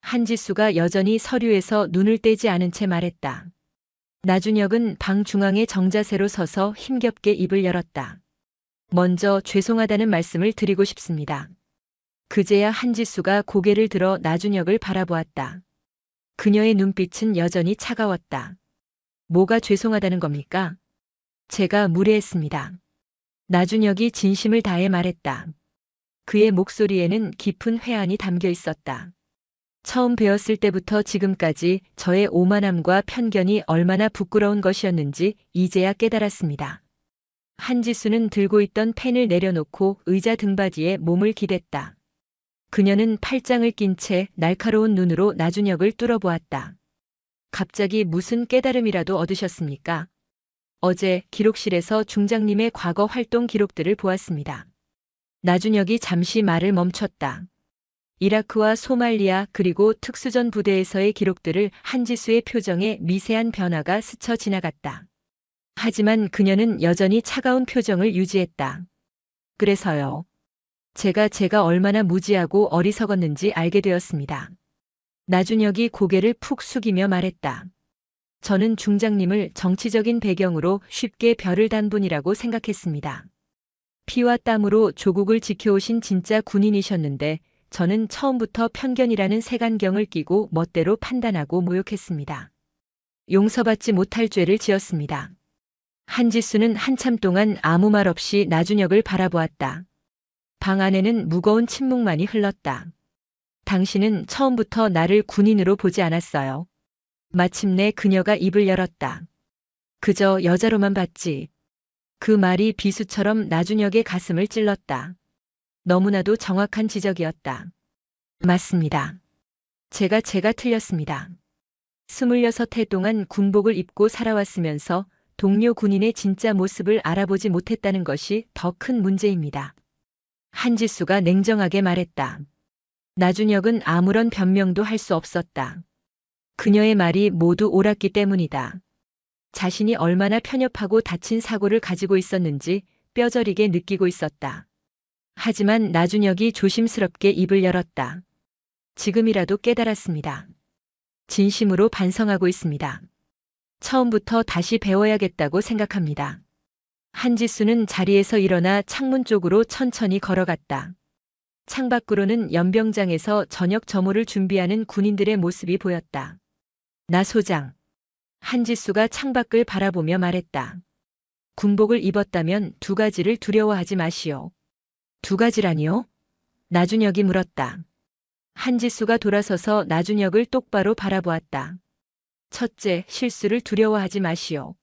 한지수가 여전히 서류에서 눈을 떼지 않은 채 말했다. 나준혁은 방 중앙에 정자세로 서서 힘겹게 입을 열었다. 먼저 죄송하다는 말씀을 드리고 싶습니다. 그제야 한지수가 고개를 들어 나준혁을 바라보았다. 그녀의 눈빛은 여전히 차가웠다. 뭐가 죄송하다는 겁니까? 제가 무례했습니다. 나준혁이 진심을 다해 말했다. 그의 목소리에는 깊은 회한이 담겨 있었다. 처음 배웠을 때부터 지금까지 저의 오만함과 편견이 얼마나 부끄러운 것이었는지 이제야 깨달았습니다. 한지수는 들고 있던 펜을 내려놓고 의자 등받이에 몸을 기댔다. 그녀는 팔짱을 낀 채 날카로운 눈으로 나준혁을 뚫어보았다. 갑자기 무슨 깨달음이라도 얻으셨습니까? 어제 기록실에서 중장님의 과거 활동 기록들을 보았습니다. 나준혁이 잠시 말을 멈췄다. 이라크와 소말리아 그리고 특수전 부대에서의 기록들을 한지수의 표정에 미세한 변화가 스쳐 지나갔다. 하지만 그녀는 여전히 차가운 표정을 유지했다. 그래서요. 제가 얼마나 무지하고 어리석었는지 알게 되었습니다. 나준혁이 고개를 푹 숙이며 말했다. 저는 중장님을 정치적인 배경으로 쉽게 별을 단 분이라고 생각했습니다. 피와 땀으로 조국을 지켜오신 진짜 군인이셨는데 저는 처음부터 편견이라는 색안경을 끼고 멋대로 판단하고 모욕했습니다. 용서받지 못할 죄를 지었습니다. 한지수는 한참 동안 아무 말 없이 나준혁을 바라보았다. 방 안에는 무거운 침묵만이 흘렀다. 당신은 처음부터 나를 군인으로 보지 않았어요. 마침내 그녀가 입을 열었다. 그저 여자로만 봤지. 그 말이 비수처럼 나준혁의 가슴을 찔렀다. 너무나도 정확한 지적이었다. 맞습니다. 제가 틀렸습니다. 26해 동안 군복을 입고 살아왔으면서 동료 군인의 진짜 모습을 알아보지 못했다는 것이 더 큰 문제입니다. 한지수가 냉정하게 말했다. 나준혁은 아무런 변명도 할 수 없었다. 그녀의 말이 모두 옳았기 때문이다. 자신이 얼마나 편협하고 다친 사고를 가지고 있었는지 뼈저리게 느끼고 있었다. 하지만 나준혁이 조심스럽게 입을 열었다. 지금이라도 깨달았습니다. 진심으로 반성하고 있습니다. 처음부터 다시 배워야겠다고 생각합니다. 한지수는 자리에서 일어나 창문 쪽으로 천천히 걸어갔다. 창밖으로는 연병장에서 저녁 점호를 준비하는 군인들의 모습이 보였다. 나 소장. 한지수가 창밖을 바라보며 말했다. 군복을 입었다면 2가지를 두려워하지 마시오. 2가지라니요? 나준혁이 물었다. 한지수가 돌아서서 나준혁을 똑바로 바라보았다. 첫째, 실수를 두려워하지 마시오.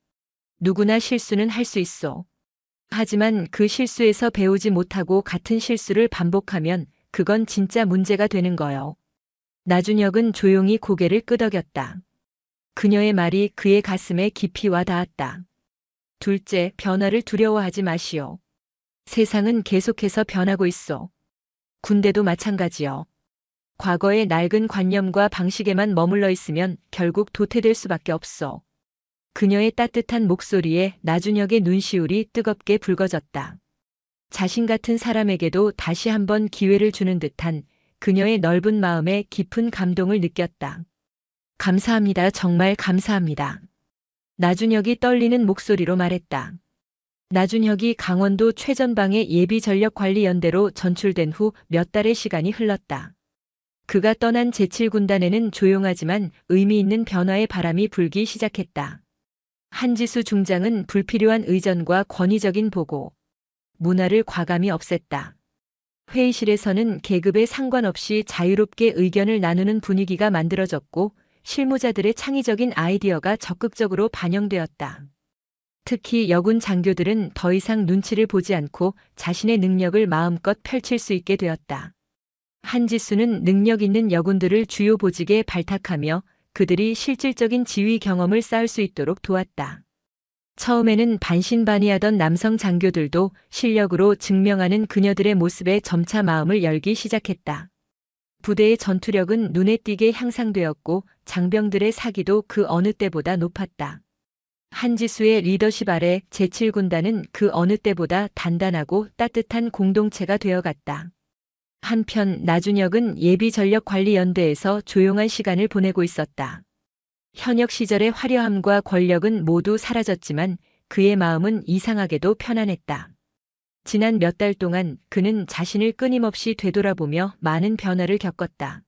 누구나 실수는 할 수 있어. 하지만 그 실수에서 배우지 못하고 같은 실수를 반복하면 그건 진짜 문제가 되는 거요. 나준혁은 조용히 고개를 끄덕였다. 그녀의 말이 그의 가슴에 깊이 와 닿았다. 둘째, 변화를 두려워하지 마시오. 세상은 계속해서 변하고 있어. 군대도 마찬가지요. 과거의 낡은 관념과 방식에만 머물러 있으면 결국 도태될 수밖에 없어. 그녀의 따뜻한 목소리에 나준혁의 눈시울이 뜨겁게 붉어졌다. 자신 같은 사람에게도 다시 한번 기회를 주는 듯한 그녀의 넓은 마음에 깊은 감동을 느꼈다. 감사합니다. 정말 감사합니다. 나준혁이 떨리는 목소리로 말했다. 나준혁이 강원도 최전방의 예비전력관리연대로 전출된 후 몇 달의 시간이 흘렀다. 그가 떠난 제7군단에는 조용하지만 의미 있는 변화의 바람이 불기 시작했다. 한지수 중장은 불필요한 의전과 권위적인 보고, 문화를 과감히 없앴다. 회의실에서는 계급에 상관없이 자유롭게 의견을 나누는 분위기가 만들어졌고 실무자들의 창의적인 아이디어가 적극적으로 반영되었다. 특히 여군 장교들은 더 이상 눈치를 보지 않고 자신의 능력을 마음껏 펼칠 수 있게 되었다. 한지수는 능력 있는 여군들을 주요 보직에 발탁하며 그들이 실질적인 지휘 경험을 쌓을 수 있도록 도왔다. 처음에는 반신반의하던 남성 장교들도 실력으로 증명하는 그녀들의 모습에 점차 마음을 열기 시작했다. 부대의 전투력은 눈에 띄게 향상되었고 장병들의 사기도 그 어느 때보다 높았다. 한지수의 리더십 아래 제7군단은 그 어느 때보다 단단하고 따뜻한 공동체가 되어갔다. 한편 나준혁은 예비전력관리연대에서 조용한 시간을 보내고 있었다. 현역 시절의 화려함과 권력은 모두 사라졌지만 그의 마음은 이상하게도 편안했다. 지난 몇 달 동안 그는 자신을 끊임없이 되돌아보며 많은 변화를 겪었다.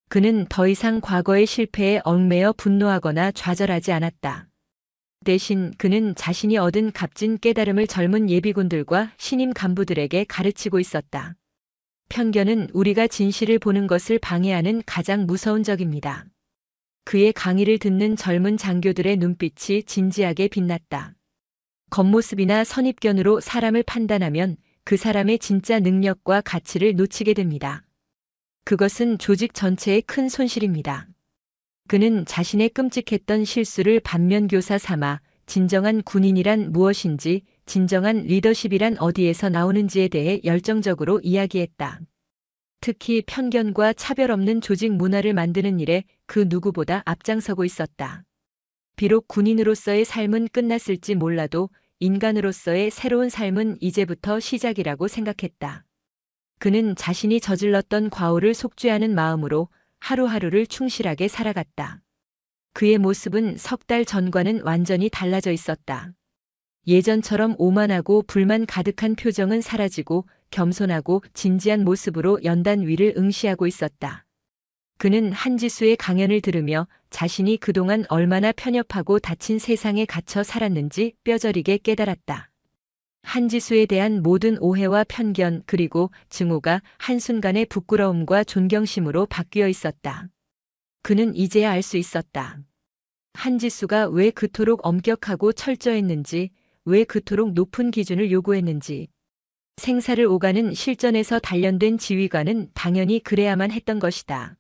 그는 더 이상 과거의 실패에 얽매여 분노하거나 좌절하지 않았다. 대신 그는 자신이 얻은 값진 깨달음을 젊은 예비군들과 신임 간부들에게 가르치고 있었다. 편견은 우리가 진실을 보는 것을 방해하는 가장 무서운 적입니다. 그의 강의를 듣는 젊은 장교들의 눈빛이 진지하게 빛났다. 겉모습이나 선입견으로 사람을 판단하면 그 사람의 진짜 능력과 가치를 놓치게 됩니다. 그것은 조직 전체의 큰 손실입니다. 그는 자신의 끔찍했던 실수를 반면교사 삼아 진정한 군인이란 무엇인지, 진정한 리더십이란 어디에서 나오는지에 대해 열정적으로 이야기했다. 특히 편견과 차별 없는 조직 문화를 만드는 일에 그 누구보다 앞장서고 있었다. 비록 군인으로서의 삶은 끝났을지 몰라도 인간으로서의 새로운 삶은 이제부터 시작이라고 생각했다. 그는 자신이 저질렀던 과오를 속죄하는 마음으로 하루하루를 충실하게 살아갔다. 그의 모습은 석 달 전과는 완전히 달라져 있었다. 예전처럼 오만하고 불만 가득한 표정은 사라지고 겸손하고 진지한 모습으로 연단 위를 응시하고 있었다. 그는 한지수의 강연을 들으며 자신이 그동안 얼마나 편협하고 닫힌 세상에 갇혀 살았는지 뼈저리게 깨달았다. 한지수에 대한 모든 오해와 편견 그리고 증오가 한순간의 부끄러움과 존경심으로 바뀌어 있었다. 그는 이제야 알 수 있었다. 한지수가 왜 그토록 엄격하고 철저했는지, 왜 그토록 높은 기준을 요구했는지. 생사를 오가는 실전에서 단련된 지휘관은 당연히 그래야만 했던 것이다.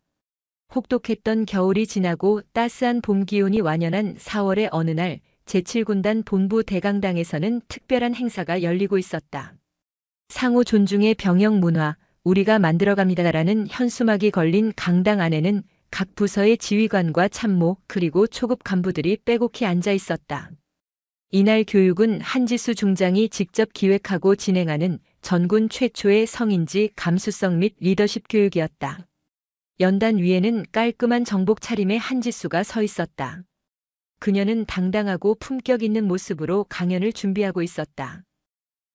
혹독했던 겨울이 지나고 따스한 봄 기온이 완연한 4월의 어느 날 제7군단 본부 대강당에서는 특별한 행사가 열리고 있었다. 상호 존중의 병영 문화, 우리가 만들어갑니다라는 현수막이 걸린 강당 안에는 각 부서의 지휘관과 참모 그리고 초급 간부들이 빼곡히 앉아 있었다. 이날 교육은 한지수 중장이 직접 기획하고 진행하는 전군 최초의 성인지 감수성 및 리더십 교육이었다. 연단 위에는 깔끔한 정복 차림의 한지수가 서 있었다. 그녀는 당당하고 품격 있는 모습으로 강연을 준비하고 있었다.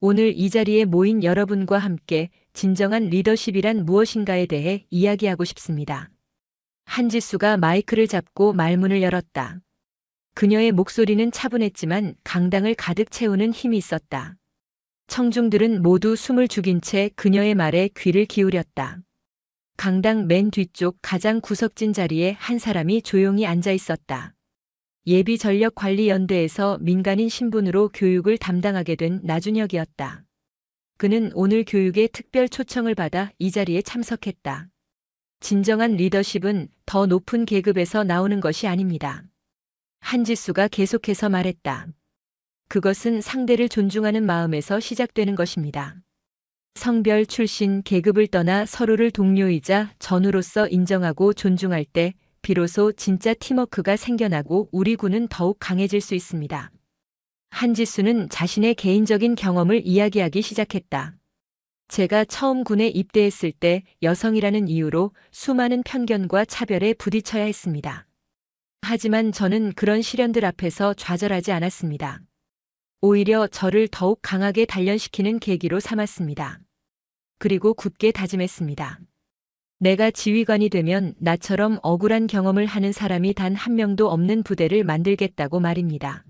오늘 이 자리에 모인 여러분과 함께 진정한 리더십이란 무엇인가에 대해 이야기하고 싶습니다. 한지수가 마이크를 잡고 말문을 열었다. 그녀의 목소리는 차분했지만 강당을 가득 채우는 힘이 있었다. 청중들은 모두 숨을 죽인 채 그녀의 말에 귀를 기울였다. 강당 맨 뒤쪽 가장 구석진 자리에 한 사람이 조용히 앉아 있었다. 예비전력관리연대에서 민간인 신분으로 교육을 담당하게 된 나준혁이었다. 그는 오늘 교육에 특별 초청을 받아 이 자리에 참석했다. 진정한 리더십은 더 높은 계급에서 나오는 것이 아닙니다. 한지수가 계속해서 말했다. 그것은 상대를 존중하는 마음에서 시작되는 것입니다. 성별, 출신, 계급을 떠나 서로를 동료이자 전우로서 인정하고 존중할 때 비로소 진짜 팀워크가 생겨나고 우리 군은 더욱 강해질 수 있습니다. 한지수는 자신의 개인적인 경험을 이야기하기 시작했다. 제가 처음 군에 입대했을 때 여성이라는 이유로 수많은 편견과 차별에 부딪혀야 했습니다. 하지만 저는 그런 시련들 앞에서 좌절하지 않았습니다. 오히려 저를 더욱 강하게 단련시키는 계기로 삼았습니다. 그리고 굳게 다짐했습니다. 내가 지휘관이 되면 나처럼 억울한 경험을 하는 사람이 단 한 명도 없는 부대를 만들겠다고 말입니다.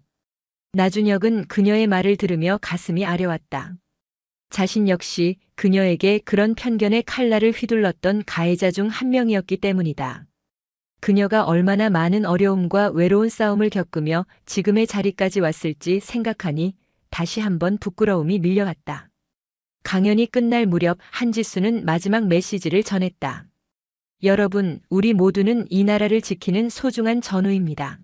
나준혁은 그녀의 말을 들으며 가슴이 아려왔다. 자신 역시 그녀에게 그런 편견의 칼날을 휘둘렀던 가해자 중 한 명이었기 때문이다. 그녀가 얼마나 많은 어려움과 외로운 싸움을 겪으며 지금의 자리까지 왔을지 생각하니 다시 한번 부끄러움이 밀려왔다. 강연이 끝날 무렵 한지수는 마지막 메시지를 전했다. 여러분, 우리 모두는 이 나라를 지키는 소중한 전우입니다.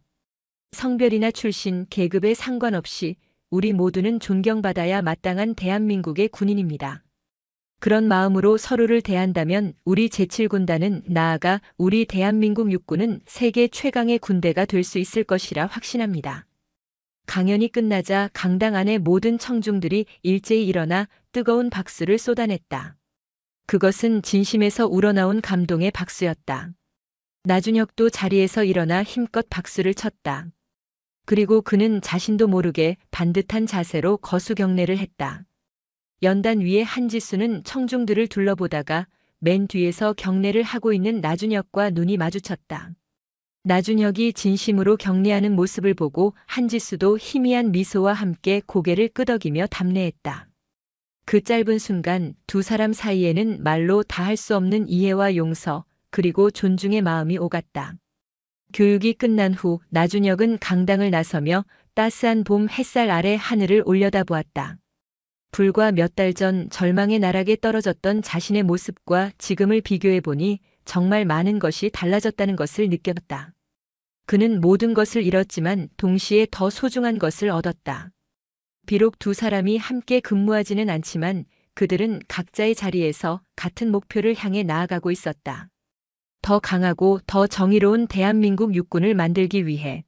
성별이나 출신, 계급에 상관없이 우리 모두는 존경받아야 마땅한 대한민국의 군인입니다. 그런 마음으로 서로를 대한다면 우리 제7군단은 나아가 우리 대한민국 육군은 세계 최강의 군대가 될 수 있을 것이라 확신합니다. 강연이 끝나자 강당 안의 모든 청중들이 일제히 일어나 뜨거운 박수를 쏟아냈다. 그것은 진심에서 우러나온 감동의 박수였다. 나준혁도 자리에서 일어나 힘껏 박수를 쳤다. 그리고 그는 자신도 모르게 반듯한 자세로 거수 경례를 했다. 연단 위에 한지수는 청중들을 둘러보다가 맨 뒤에서 경례를 하고 있는 나준혁과 눈이 마주쳤다. 나준혁이 진심으로 경례하는 모습을 보고 한지수도 희미한 미소와 함께 고개를 끄덕이며 답례했다. 그 짧은 순간 두 사람 사이에는 말로 다 할 수 없는 이해와 용서, 그리고 존중의 마음이 오갔다. 교육이 끝난 후 나준혁은 강당을 나서며 따스한 봄 햇살 아래 하늘을 올려다보았다. 불과 몇 달 전 절망의 나락에 떨어졌던 자신의 모습과 지금을 비교해보니 정말 많은 것이 달라졌다는 것을 느꼈다. 그는 모든 것을 잃었지만 동시에 더 소중한 것을 얻었다. 비록 두 사람이 함께 근무하지는 않지만 그들은 각자의 자리에서 같은 목표를 향해 나아가고 있었다. 더 강하고 더 정의로운 대한민국 육군을 만들기 위해.